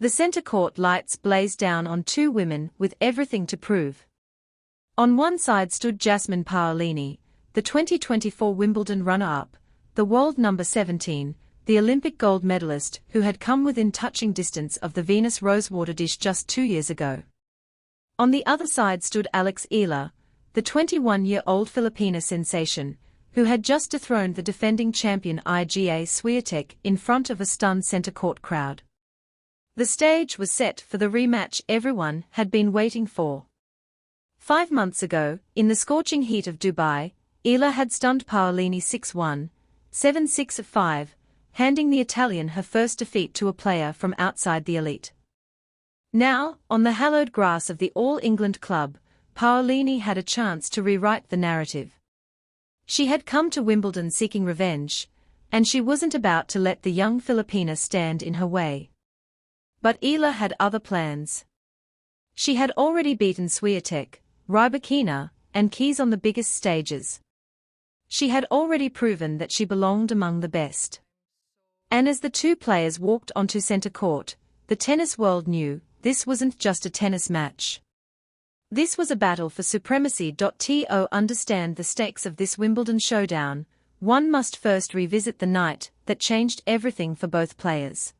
The center court lights blazed down on two women with everything to prove. On one side stood Jasmine Paolini, the 2024 Wimbledon runner-up, the world number 17, the Olympic gold medalist who had come within touching distance of the Venus Rosewater dish just 2 years ago. On the other side stood Alex Eala, the 21-year-old Filipina sensation, who had just dethroned the defending champion Iga Świątek in front of a stunned center court crowd. The stage was set for the rematch everyone had been waiting for. 5 months ago, in the scorching heat of Dubai, Eala had stunned Paolini 6-1, 7-6-5, handing the Italian her first defeat to a player from outside the elite. Now, on the hallowed grass of the All England club, Paolini had a chance to rewrite the narrative. She had come to Wimbledon seeking revenge, and she wasn't about to let the young Filipina stand in her way. But Eala had other plans. She had already beaten Świątek, Rybakina, and Keys on the biggest stages. She had already proven that she belonged among the best. And as the two players walked onto center court, the tennis world knew this wasn't just a tennis match. This was a battle for supremacy. To understand the stakes of this Wimbledon showdown, one must first revisit the night that changed everything for both players.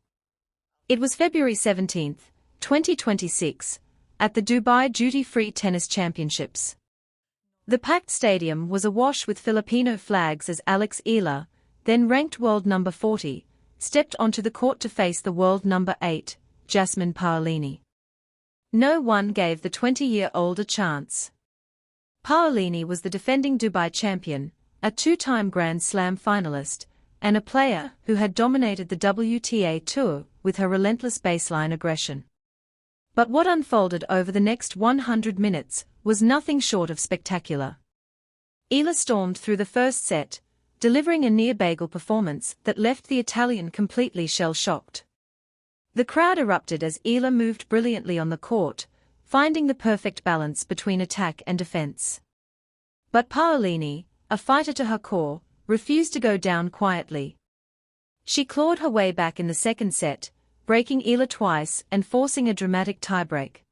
It was February 17, 2026, at the Dubai Duty-Free Tennis Championships. The packed stadium was awash with Filipino flags as Alex Eala, then ranked world number 40, stepped onto the court to face the world number 8, Jasmine Paolini. No one gave the 20-year-old a chance. Paolini was the defending Dubai champion, a 2-time Grand Slam finalist, and a player who had dominated the WTA Tour with her relentless baseline aggression. But what unfolded over the next 100 minutes was nothing short of spectacular. Eala stormed through the first set, delivering a near-bagel performance that left the Italian completely shell-shocked. The crowd erupted as Eala moved brilliantly on the court, finding the perfect balance between attack and defense. But Paolini, a fighter to her core, refused to go down quietly. She clawed her way back in the second set, breaking Eala twice and forcing a dramatic tiebreak.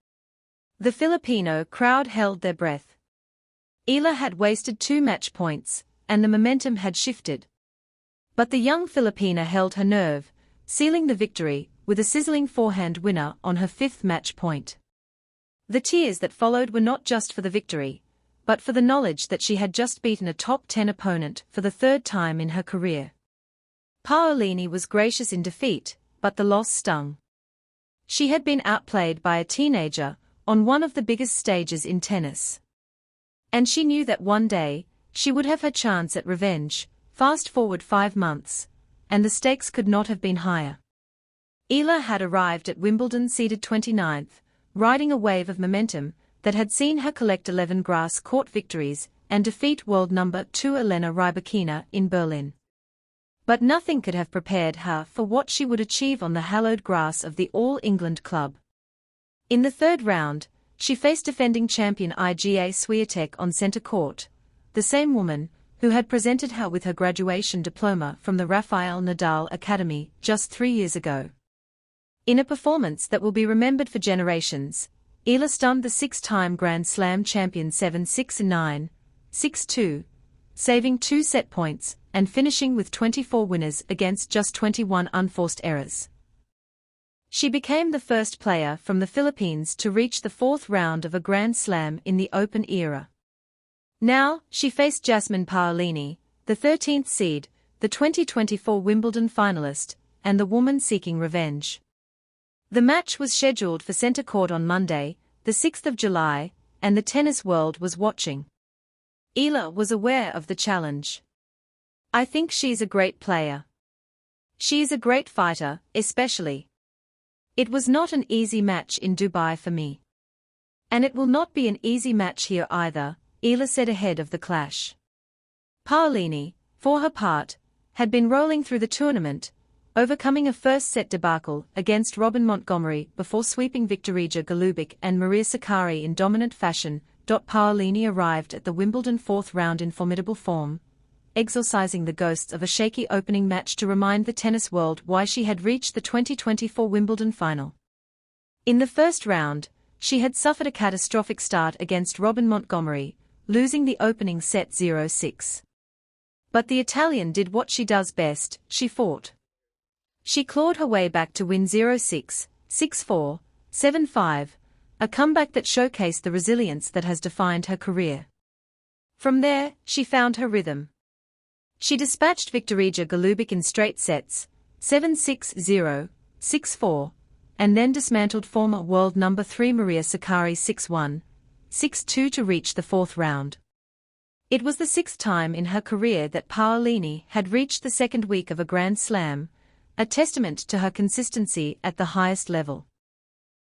The Filipino crowd held their breath. Eala had wasted 2 match points, and the momentum had shifted. But the young Filipina held her nerve, sealing the victory with a sizzling forehand winner on her 5th match point. The tears that followed were not just for the victory, but for the knowledge that she had just beaten a top 10 opponent for the 3rd time in her career. Paolini was gracious in defeat, but the loss stung. She had been outplayed by a teenager on one of the biggest stages in tennis. And she knew that one day, she would have her chance at revenge. Fast forward 5 months, and the stakes could not have been higher. Eala had arrived at Wimbledon seeded 29th, riding a wave of momentum that had seen her collect 11 grass court victories and defeat world number 2 Elena Rybakina in Berlin. But nothing could have prepared her for what she would achieve on the hallowed grass of the All England club. In the 3rd round, she faced defending champion Iga Świątek on center court, the same woman who had presented her with her graduation diploma from the Rafael Nadal Academy just 3 years ago. In a performance that will be remembered for generations, Eala stunned the 6-time Grand Slam champion 7-6-9, 6-2, saving 2 set points and finishing with 24 winners against just 21 unforced errors. She became the first player from the Philippines to reach the 4th round of a Grand Slam in the Open era. Now, she faced Jasmine Paolini, the 13th seed, the 2024 Wimbledon finalist, and the woman seeking revenge. The match was scheduled for center court on Monday, the 6th of July, and the tennis world was watching. Eala was aware of the challenge. I think she's a great player. She is a great fighter, especially. It was not an easy match in Dubai for me. And it will not be an easy match here either, Eala said ahead of the clash. Paolini, for her part, had been rolling through the tournament, overcoming a first-set debacle against Robin Montgomery before sweeping Viktorija Golubic and Maria Sakkari in dominant fashion. Paolini arrived at the Wimbledon 4th round in formidable form, exorcising the ghosts of a shaky opening match to remind the tennis world why she had reached the 2024 Wimbledon final. In the first round, she had suffered a catastrophic start against Robin Montgomery, losing the opening set 0-6. But the Italian did what she does best, she fought. She clawed her way back to win 0-6, 6-4, 7-5, a comeback that showcased the resilience that has defined her career. From there, she found her rhythm. She dispatched Viktorija Golubic in straight sets, 7-6-0, 6-4, and then dismantled former world number 3 Maria Sakkari 6-1, 6-2 to reach the fourth round. It was the sixth time in her career that Paolini had reached the second week of a Grand Slam, a testament to her consistency at the highest level.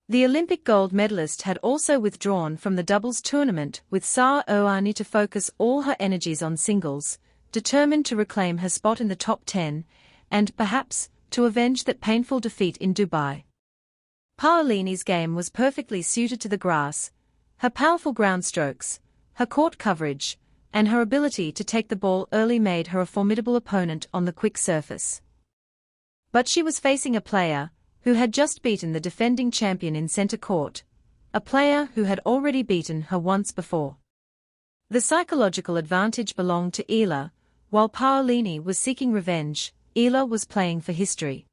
The Olympic gold medalist had also withdrawn from the doubles tournament with Sakkari Oani to focus all her energies on singles, determined to reclaim her spot in the top 10, and, perhaps, to avenge that painful defeat in Dubai. Paolini's game was perfectly suited to the grass, her powerful ground strokes, her court coverage, and her ability to take the ball early made her a formidable opponent on the quick surface. But she was facing a player who had just beaten the defending champion in center court, a player who had already beaten her once before. The psychological advantage belonged to Eala. While Paolini was seeking revenge, Eala was playing for history.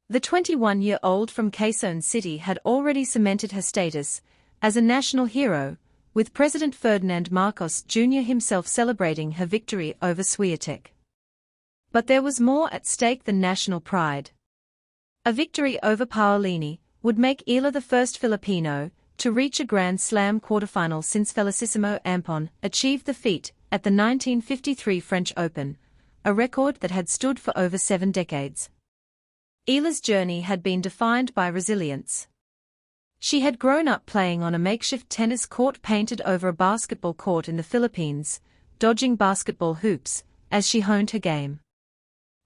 The 21-year-old from Quezon City had already cemented her status as a national hero, with President Ferdinand Marcos Jr. himself celebrating her victory over Świątek. But there was more at stake than national pride. A victory over Paolini would make Eala the first Filipino to reach a Grand Slam quarterfinal since Felicissimo Ampon achieved the feat at the 1953 French Open, a record that had stood for over 7 decades. Eala's journey had been defined by resilience. She had grown up playing on a makeshift tennis court painted over a basketball court in the Philippines, dodging basketball hoops, as she honed her game.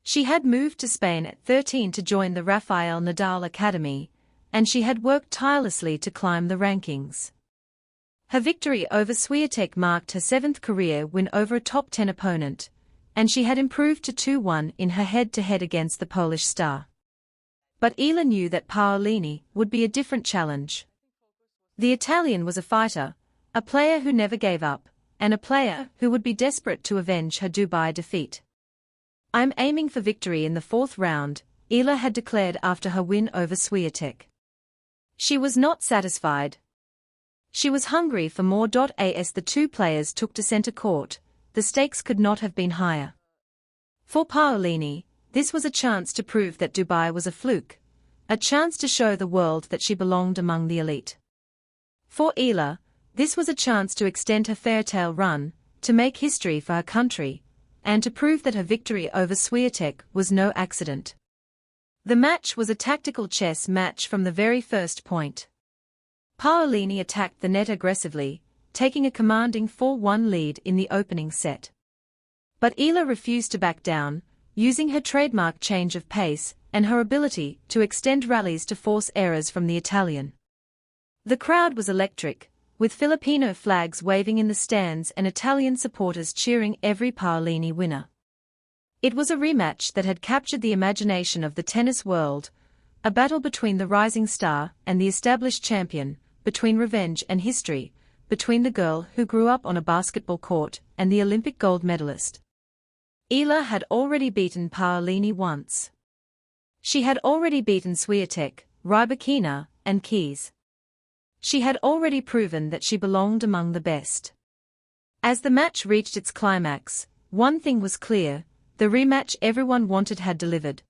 She had moved to Spain at 13 to join the Rafael Nadal Academy, and she had worked tirelessly to climb the rankings. Her victory over Świątek marked her 7th career win over a top 10 opponent, and she had improved to 2-1 in her head-to-head against the Polish star. But Eala knew that Paolini would be a different challenge. The Italian was a fighter, a player who never gave up, and a player who would be desperate to avenge her Dubai defeat. "I'm aiming for victory in the fourth round," Eala had declared after her win over Świątek. She was not satisfied. She was hungry for more. As the two players took to center court, the stakes could not have been higher. For Paolini, this was a chance to prove that Dubai was a fluke, a chance to show the world that she belonged among the elite. For Eala, this was a chance to extend her fairytale run, to make history for her country, and to prove that her victory over Świątek was no accident. The match was a tactical chess match from the very first point. Paolini attacked the net aggressively, taking a commanding 4-1 lead in the opening set. But Eala refused to back down, using her trademark change of pace and her ability to extend rallies to force errors from the Italian. The crowd was electric, with Filipino flags waving in the stands and Italian supporters cheering every Paolini winner. It was a rematch that had captured the imagination of the tennis world, a battle between the rising star and the established champion, between revenge and history, between the girl who grew up on a basketball court and the Olympic gold medalist. Eala had already beaten Paolini once. She had already beaten Świątek, Rybakina, and Keys. She had already proven that she belonged among the best. As the match reached its climax, one thing was clear: the rematch everyone wanted had delivered.